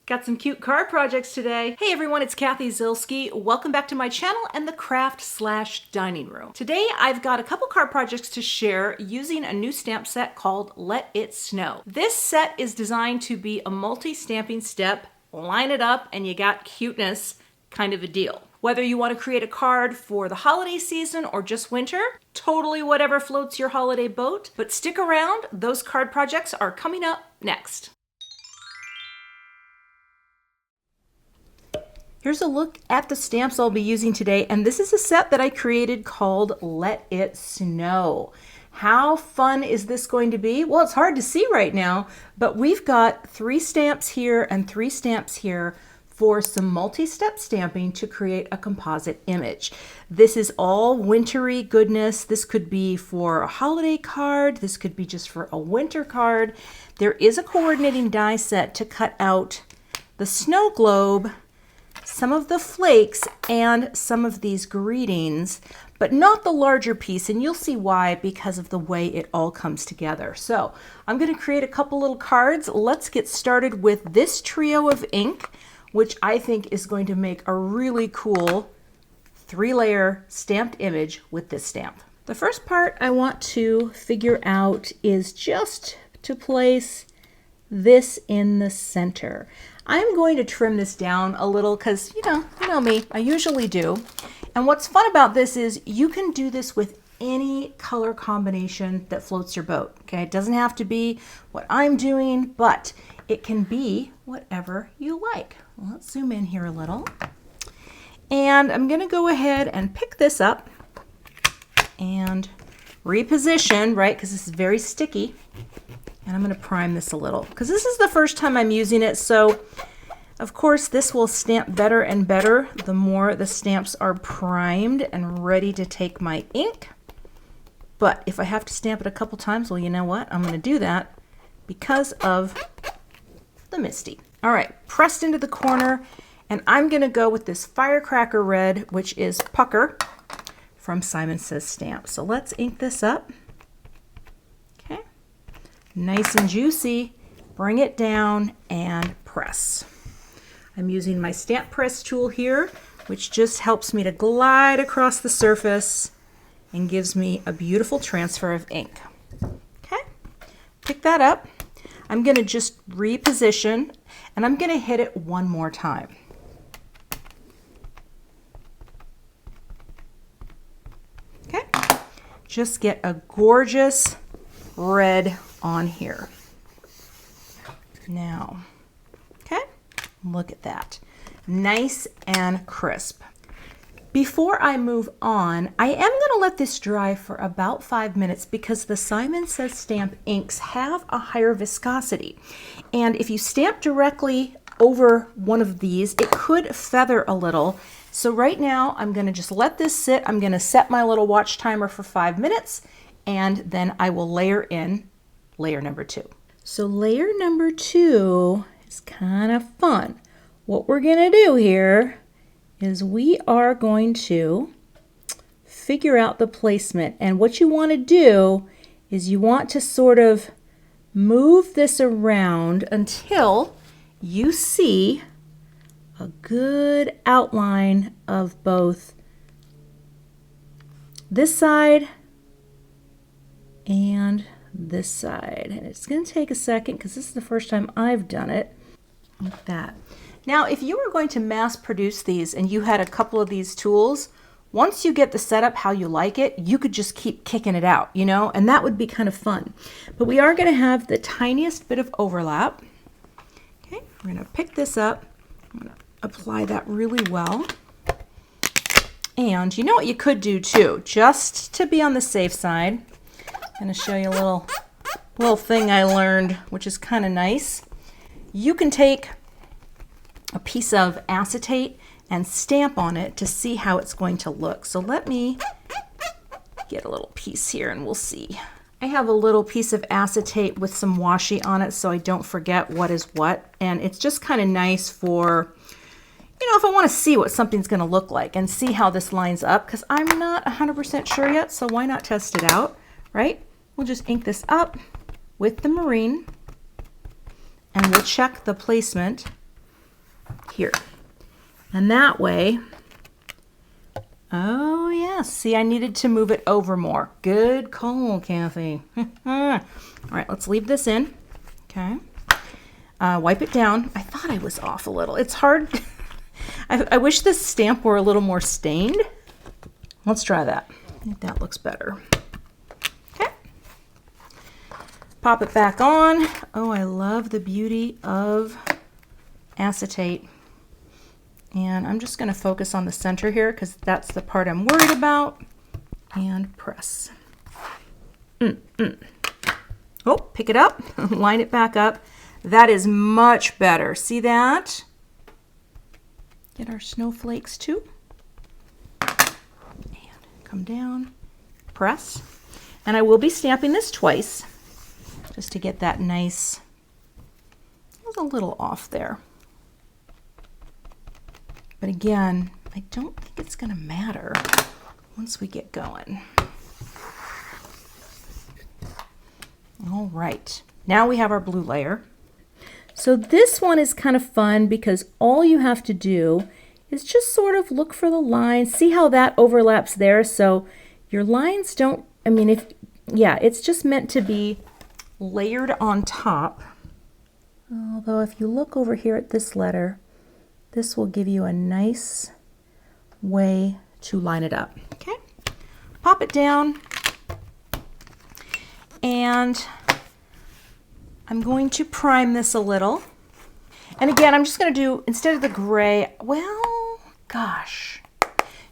Got some cute card projects today. Hey everyone, it's Cathy Zielske. Welcome back to my channel and the craft/dining room. Today I've got a couple card projects to share using a new stamp set called Let It Snow. This set is designed to be a multi-stamping step, line it up and you got cuteness kind of a deal. Whether you want to create a card for the holiday season or just winter, totally whatever floats your holiday boat. But stick around, those card projects are coming up next. Here's a look at the stamps I'll be using today, and this is a set that I created called Let It Snow. How fun is this going to be? Well, it's hard to see right now, but we've got 3 stamps here and 3 stamps here for some multi-step stamping to create a composite image. This is all wintry goodness. This could be for a holiday card. This could be just for a winter card. There is a coordinating die set to cut out the snow globe, some of the flakes, and some of these greetings, but not the larger piece, and you'll see why because of the way it all comes together. So I'm going to create a couple little cards. Let's get started with this trio of ink, which I think is going to make a really cool 3-layer stamped image with this stamp. The first part I want to figure out is just to place this in the center. I'm going to trim this down a little because, you know me, I usually do. And what's fun about this is you can do this with any color combination that floats your boat. Okay, it doesn't have to be what I'm doing, but it can be whatever you like. Well, let's zoom in here a little. And I'm going to go ahead and pick this up and reposition, right, because this is very sticky. And I'm going to prime this a little because this is the first time I'm using it. So of course this will stamp better and better the more the stamps are primed and ready to take my ink. But if I have to stamp it a couple times, well, you know what? I'm going to do that because of the Misty. All right, pressed into the corner, and I'm going to go with this Firecracker Red, which is Pucker from Simon Says Stamp. So let's ink this up. Nice and juicy. Bring it down and press. I'm using my stamp press tool here, which just helps me to glide across the surface and gives me a beautiful transfer of ink. Okay, pick that up. I'm going to just reposition and I'm going to hit it one more time. Okay, just get a gorgeous red on here. Now, okay, look at that. Nice and crisp. Before I move on, I am going to let this dry for about 5 minutes because the Simon Says Stamp inks have a higher viscosity. And if you stamp directly over one of these, it could feather a little. So right now, I'm going to just let this sit. I'm going to set my little watch timer for 5 minutes, and then I will layer in layer number 2. So layer number 2 is kind of fun. What we're going to do here is we are going to figure out the placement. And what you want to do is you want to sort of move this around until you see a good outline of both this side and this side. And it's going to take a second because this is the first time I've done it like that. Now, if you were going to mass produce these and you had a couple of these tools, once you get the setup how you like it, you could just keep kicking it out, you know, and that would be kind of fun. But we are going to have the tiniest bit of overlap. Okay, we're going to pick this up. I'm going to apply that really well. And you know what you could do too, just to be on the safe side. I'm going to show you a little thing I learned, which is kind of nice. You can take a piece of acetate and stamp on it to see how it's going to look. So let me get a little piece here and we'll see. I have a little piece of acetate with some washi on it so I don't forget what is what. And it's just kind of nice for, you know, if I want to see what something's going to look like and see how this lines up, because I'm not 100% sure yet, so why not test it out, right? We'll just ink this up with the marine and we'll check the placement here. And that way, oh yeah, see, I needed to move it over more. Good call, Cathy. All right, let's leave this in. Okay. Wipe it down. I thought I was off a little. It's hard. I wish this stamp were a little more stained. Let's try that. I think that looks better. Okay. Pop it back on. Oh, I love the beauty of acetate. And I'm just going to focus on the center here because that's the part I'm worried about. And press. Oh, pick it up. Line it back up. That is much better. See that? Get our snowflakes too. And come down, press. And I will be stamping this twice just to get that nice, it was a little off there. But again, I don't think it's going to matter once we get going. All right, now we have our blue layer. So this one is kind of fun because all you have to do is just sort of look for the lines. See how that overlaps there? So your lines don't, I mean, it's just meant to be layered on top. Although if you look over here at this letter, this will give you a nice way to line it up. Okay, pop it down. And I'm going to prime this a little. And again, I'm just going to do, instead of the gray, well, gosh.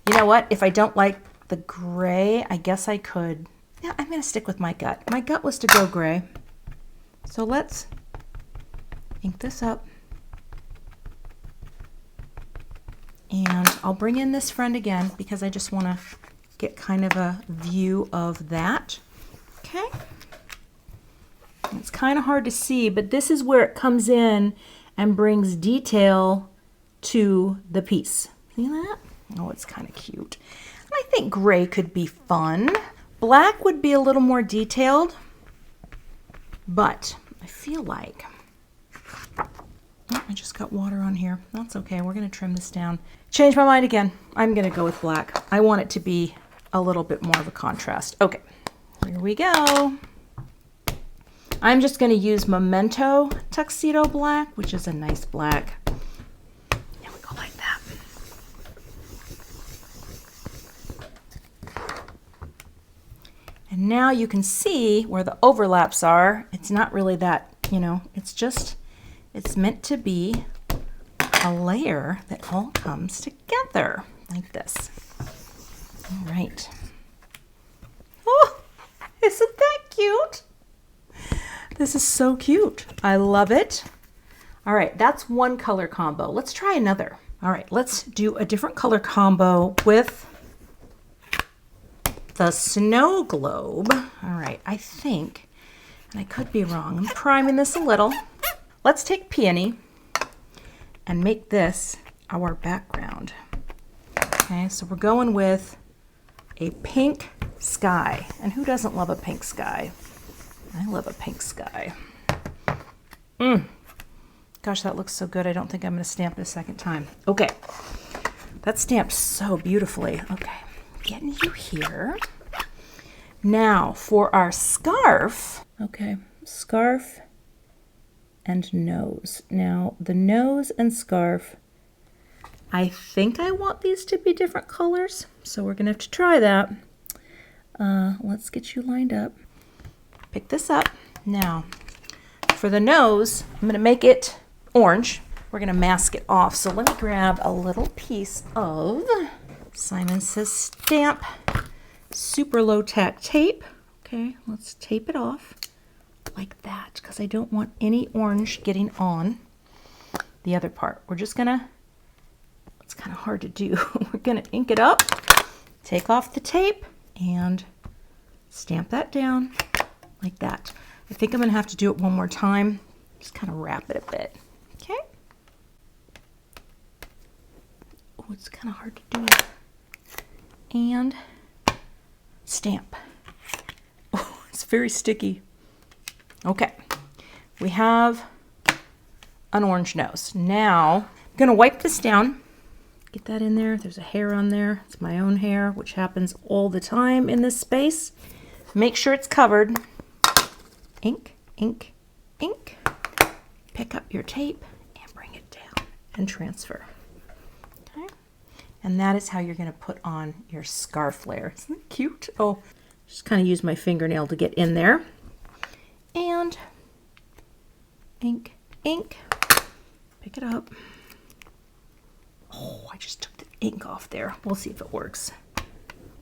You know what? If I don't like the gray, I guess I could. Yeah, I'm going to stick with my gut. My gut was to go gray. So let's ink this up. And I'll bring in this friend again because I just want to get kind of a view of that. Okay. It's kind of hard to see, but this is where it comes in and brings detail to the piece. See that? Oh, it's kind of cute. And I think gray could be fun. Black would be a little more detailed, but I feel like, oh, I just got water on here. That's okay. We're going to trim this down. Change my mind again. I'm going to go with black. I want it to be a little bit more of a contrast. Okay, here we go. I'm just going to use Memento Tuxedo Black, which is a nice black. There we go, like that. And now you can see where the overlaps are. It's not really that, you know, it's meant to be a layer that all comes together like this. All right. Oh, isn't that cute? This is so cute. I love it. All right, that's one color combo. Let's try another. All right, let's do a different color combo with the snow globe. All right, I think, and I could be wrong, I'm priming this a little. Let's take Peony and make this our background. Okay, so we're going with a pink sky. And who doesn't love a pink sky? I love a pink sky. Gosh, that looks so good. I don't think I'm going to stamp it a second time. Okay, that stamped so beautifully. Okay, getting you here. Now for our scarf. Okay, scarf and nose. Now the nose and scarf, I think I want these to be different colors, so we're going to have to try that. Let's get you lined up. Pick this up. Now, for the nose, I'm going to make it orange. We're going to mask it off. So let me grab a little piece of Simon Says Stamp super low tack tape. Okay, let's tape it off like that because I don't want any orange getting on the other part. We're just going to, it's kind of hard to do. We're going to ink it up, take off the tape, and stamp that down like that. I think I'm going to have to do it one more time. Just kind of wrap it a bit. Okay. Oh, it's kind of hard to do it. And stamp. Oh, it's very sticky. Okay. We have an orange nose. Now, I'm gonna wipe this down. Get that in there. There's a hair on there. It's my own hair, which happens all the time in this space. Make sure it's covered. Ink, ink, ink. Pick up your tape and bring it down and transfer. Okay. And that is how you're going to put on your scarf layer. Isn't it cute? Oh, just kind of use my fingernail to get in there. And ink, ink. Pick it up. Oh, I just took the ink off there. We'll see if it works.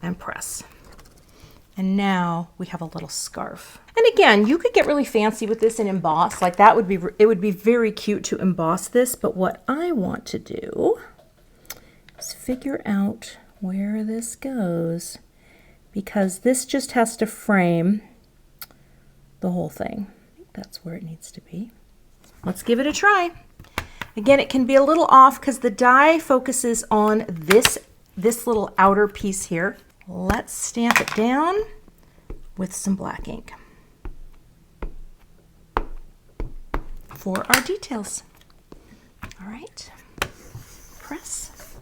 And press. And now we have a little scarf. And again, you could get really fancy with this and emboss. Like that would be, it would be very cute to emboss this. But what I want to do is figure out where this goes, because this just has to frame the whole thing. I think that's where it needs to be. Let's give it a try. Again, it can be a little off because the die focuses on this little outer piece here. Let's stamp it down with some black ink for our details. All right, press.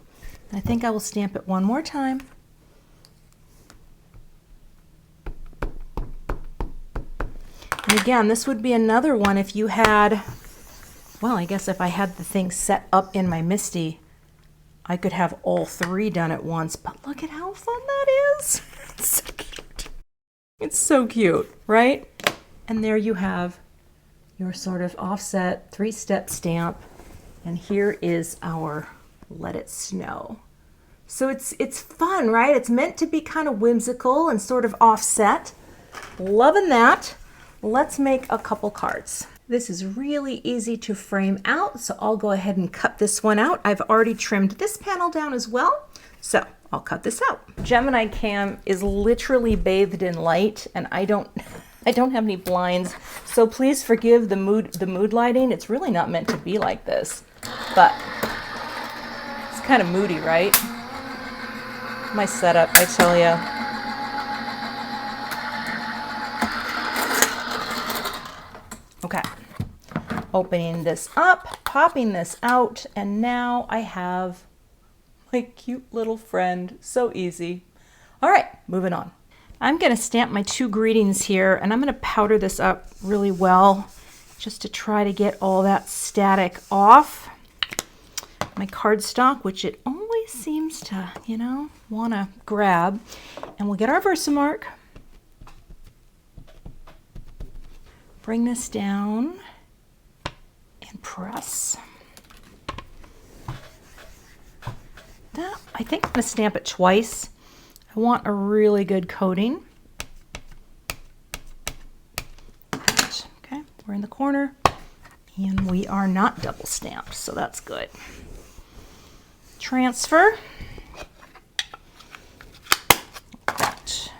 I think I will stamp it one more time. And again, this would be another one if you had, well, I guess if I had the thing set up in my MISTI, I could have all three done at once, but look at how fun that is. It's so cute. It's so cute, right? And there you have your sort of offset 3-step stamp. And here is our Let It Snow. So it's fun, right? It's meant to be kind of whimsical and sort of offset. Loving that. Let's make a couple cards. This is really easy to frame out, so I'll go ahead and cut this one out. I've already trimmed this panel down as well, so I'll cut this out. Gemini Cam is literally bathed in light, and I don't have any blinds, so please forgive the mood lighting. It's really not meant to be like this, but it's kind of moody, right? My setup, I tell you. Okay, opening this up, popping this out, and now I have my cute little friend. So easy. All right, moving on. I'm going to stamp my 2 greetings here, and I'm going to powder this up really well just to try to get all that static off. My cardstock, which it always seems to, you know, want to grab. And we'll get our Versamark. Bring this down and press. That, I think I'm going to stamp it twice. I want a really good coating. Okay, we're in the corner and we are not double stamped, so that's good. Transfer. That.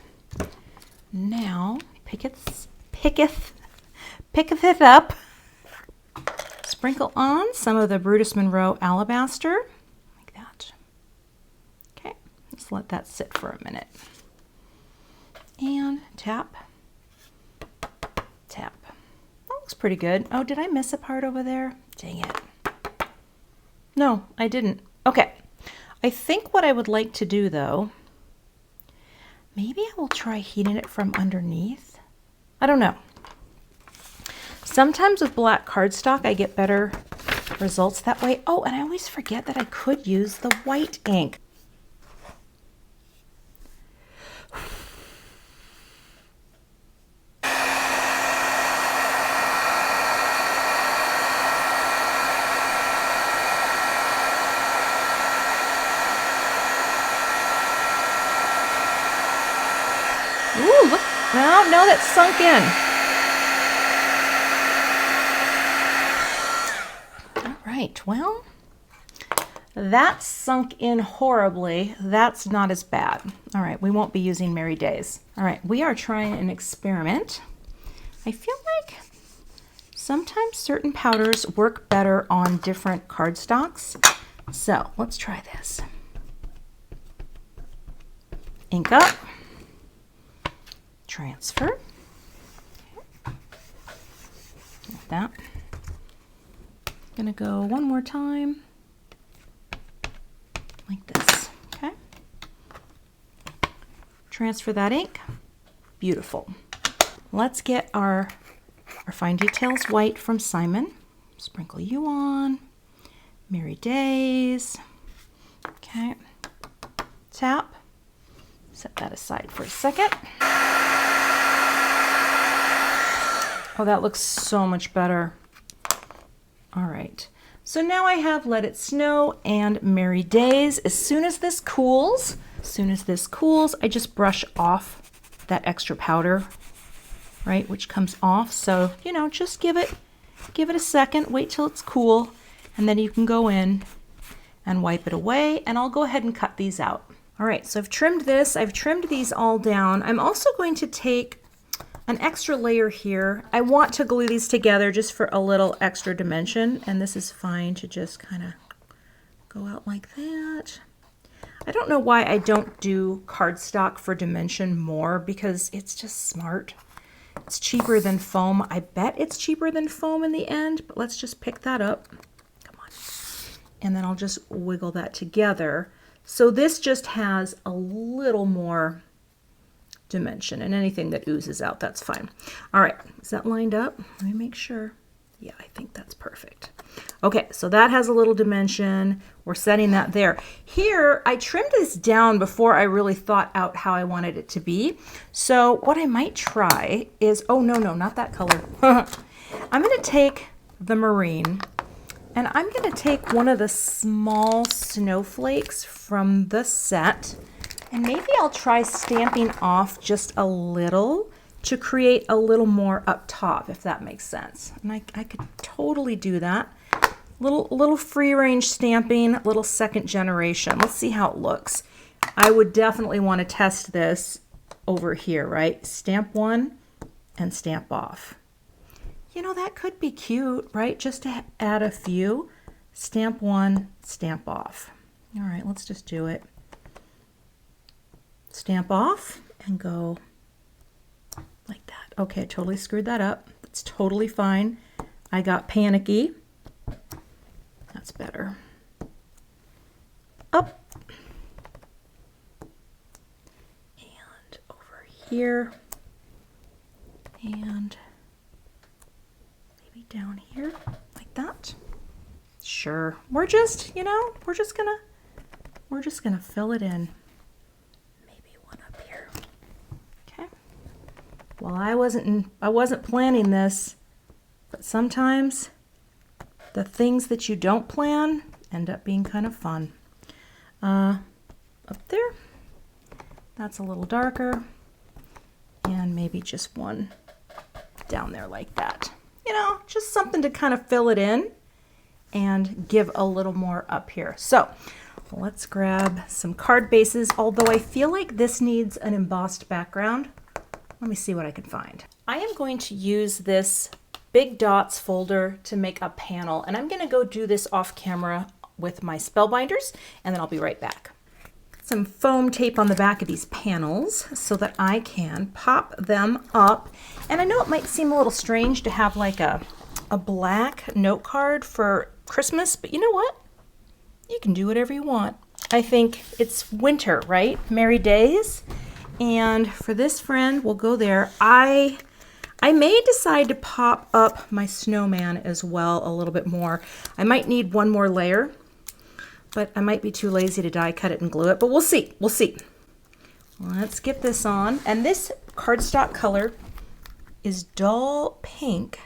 Now picketh it up. Sprinkle on some of the Brutus Monroe Alabaster, like that. Okay, just let that sit for a minute. And tap, tap. That looks pretty good. Oh, did I miss a part over there? Dang it. No, I didn't. Okay, I think what I would like to do though, maybe I will try heating it from underneath. I don't know. Sometimes with black cardstock, I get better results that way. Oh, and I always forget that I could use the white ink. Ooh, look. No, that's sunk in. Right, well, that sunk in horribly. That's not as bad. All right, we won't be using Merry Days. All right, we are trying an experiment. I feel like sometimes certain powders work better on different cardstocks. So let's try this. Ink up, transfer, okay. Like that. Gonna go one more time. like this, okay? Transfer that ink. Beautiful. Let's get our Fine Details White from Simon. Sprinkle you on. Merry Days. Okay. Tap. Set that aside for a second. Oh, that looks so much better. All right. So now I have Let It Snow and Merry Days. As soon as this cools, I just brush off that extra powder, right, which comes off. So, you know, just give it a second, wait till it's cool, and then you can go in and wipe it away. And I'll go ahead and cut these out. All right, so I've trimmed this. I've trimmed these all down. I'm also going to take an extra layer here. I want to glue these together just for a little extra dimension, and this is fine to just kind of go out like that. I don't know why I don't do cardstock for dimension more, because it's just smart. It's cheaper than foam. I bet it's cheaper than foam in the end, but let's just pick that up. Come on. And then I'll just wiggle that together. So this just has a little more dimension, and anything that oozes out, that's fine. All right, is that lined up? Let me make sure. Yeah, I think that's perfect. Okay, so that has a little dimension. We're setting that there. Here, I trimmed this down before I really thought out how I wanted it to be. So what I might try is, oh no, not that color. I'm gonna take the marine, and I'm gonna take one of the small snowflakes from the set, and maybe I'll try stamping off just a little to create a little more up top, if that makes sense. And I could totally do that. Little free range stamping, little second generation. Let's see how it looks. I would definitely want to test this over here, right? Stamp one and stamp off. You know, that could be cute, right? Just to add a few. Stamp one, stamp off. All right, let's just do it. Stamp off and go like that. Okay, totally screwed that up. That's totally fine. I got panicky. That's better. Up. And over here. And maybe down here like that. Sure. We're just, you know, we're just gonna fill it in. Well, I wasn't planning this, but sometimes the things that you don't plan end up being kind of fun. Up there, that's a little darker, and maybe just one down there like that. You know, just something to kind of fill it in and give a little more up here. So let's grab some card bases, although I feel like this needs an embossed background. Let me see what I can find. I am going to use this Big Dots folder to make a panel, and I'm going to go do this off camera with my spellbinders, and then I'll be right back. Some foam tape on the back of these panels so that I can pop them up. And I know it might seem a little strange to have like a black note card for Christmas, but you know what? You can do whatever you want. I think it's winter, right? Merry Days. And for this friend, we'll go there. I may decide to pop up my snowman as well a little bit more. I might need one more layer, but I might be too lazy to die cut it and glue it, but we'll see. We'll see. Let's get this on. And this cardstock color is Dull Pink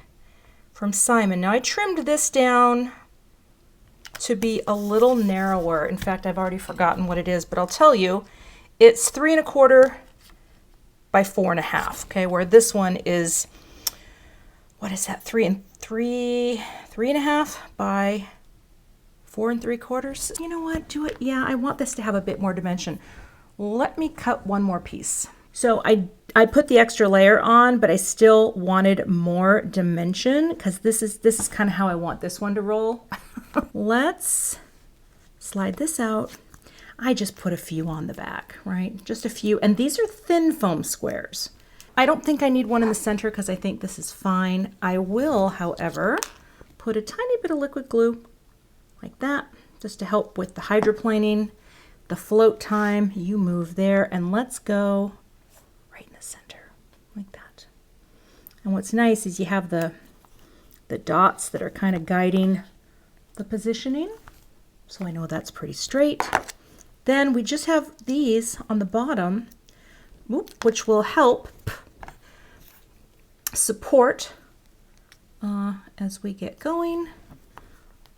from Simon. Now I trimmed this down to be a little narrower. In fact, I've already forgotten what it is, but I'll tell you, it's 3 1/4 by 4 1/2. Okay, where this one is, what is that? 3 1/2 by 4 3/4. You know what? Do it. Yeah, I want this to have a bit more dimension. Let me cut one more piece. So I put the extra layer on, but I still wanted more dimension because this is kind of how I want this one to roll. Let's slide this out. I just put a few on the back, right? Just a few. And these are thin foam squares. I don't think I need one in the center because I think this is fine. I will, however, put a tiny bit of liquid glue like that, just to help with the hydroplaning. the float time, you move there, and let's go right in the center, like that. And what's nice is you have the dots that are kind of guiding the positioning. So I know that's pretty straight. Then we just have these on the bottom, which will help support as we get going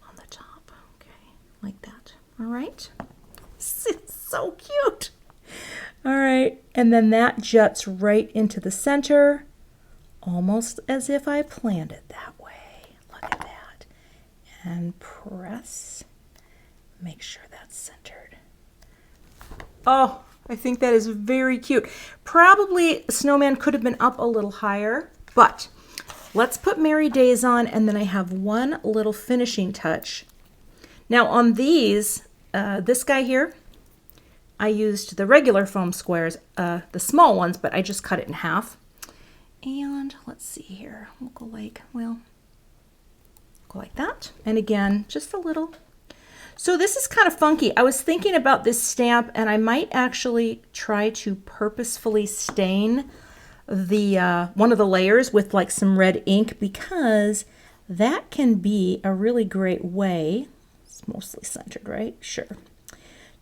on the top. Okay, like that. All right. It's so cute. All right, and then that juts right into the center, almost as if I planned it that way. Look at that. And press. Make sure that's centered. Oh, I think that is very cute. Probably a snowman could have been up a little higher, but let's put Merry Days on, and then I have one little finishing touch. Now on these, this guy here, I used the regular foam squares, the small ones, but I just cut it in half. And let's see here, we'll go like, well, go like that. And again, just a little. So this is kind of funky. I was thinking about this stamp, and I might actually try to purposefully stain the one of the layers with like some red ink, because that can be a really great way, it's mostly centered, right? Sure.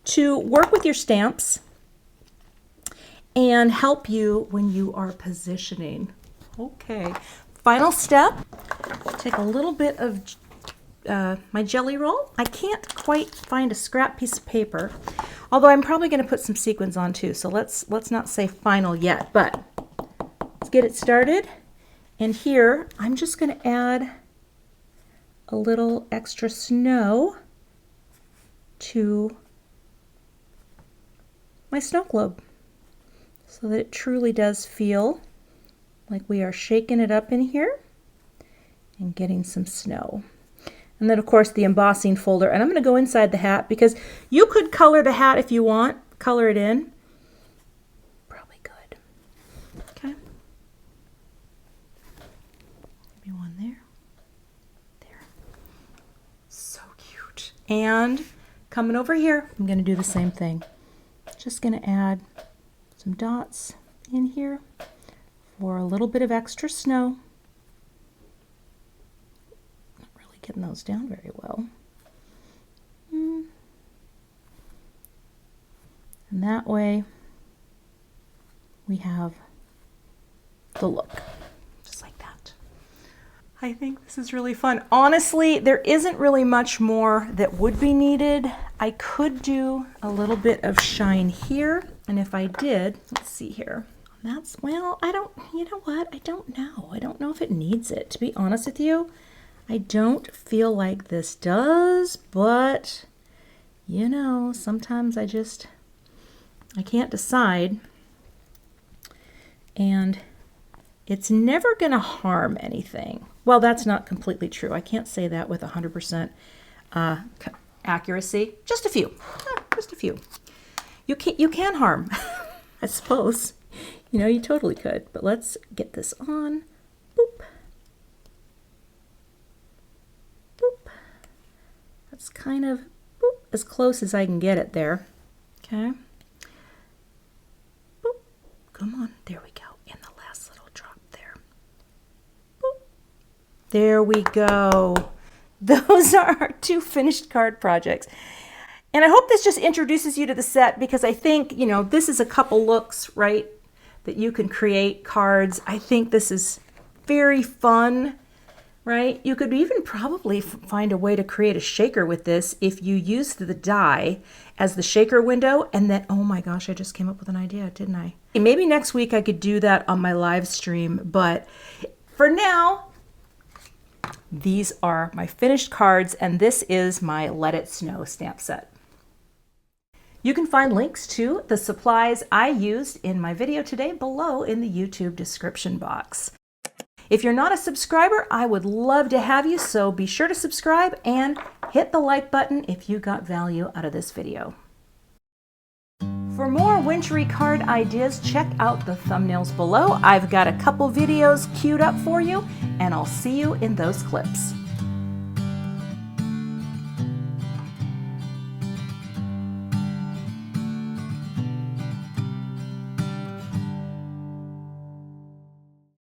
To work with your stamps and help you when you are positioning. Okay, final step, take a little bit of my jelly roll. I can't quite find a scrap piece of paper, although I'm probably going to put some sequins on too, so let's not say final yet, but let's get it started. And here I'm just going to add a little extra snow to my snow globe so that it truly does feel like we are shaking it up in here and getting some snow. And then of course the embossing folder, and I'm going to go inside the hat because you could color the hat if you want, color it in. Probably good. Okay. Maybe one there. There. So cute. And coming over here, I'm going to do the same thing. Just going to add some dots in here for a little bit of extra snow. Not really getting those down very well. And that way we have the look, just like that. I think this is really fun. Honestly, there isn't really much more that would be needed. I could do a little bit of shine here, and if I did, let's see here. That's, well, I don't, you know what? I don't know. I don't know if it needs it. To be honest with you, I don't feel like this does, but you know, sometimes I can't decide. And it's never going to harm anything. Well, that's not completely true. I can't say that with 100% accuracy. Just a few. Just a few. You can harm, I suppose. You know, you totally could. But let's get this on. Boop. Boop. That's kind of boop, as close as I can get it there. Okay. Boop. Come on. There we go. And the last little drop there. Boop. There we go. Those are our 2 finished card projects. And I hope this just introduces you to the set, because I think, you know, this is a couple looks, right, that you can create cards. I think this is very fun, right? You could even probably find a way to create a shaker with this if you use the die as the shaker window. And then, oh my gosh, I just came up with an idea, didn't I? Maybe next week I could do that on my live stream, but for now, these are my finished cards, and this is my Let It Snow stamp set. You can find links to the supplies I used in my video today below in the YouTube description box. If you're not a subscriber, I would love to have you, so be sure to subscribe and hit the like button if you got value out of this video. For more wintry card ideas, check out the thumbnails below. I've got a couple videos queued up for you, and I'll see you in those clips.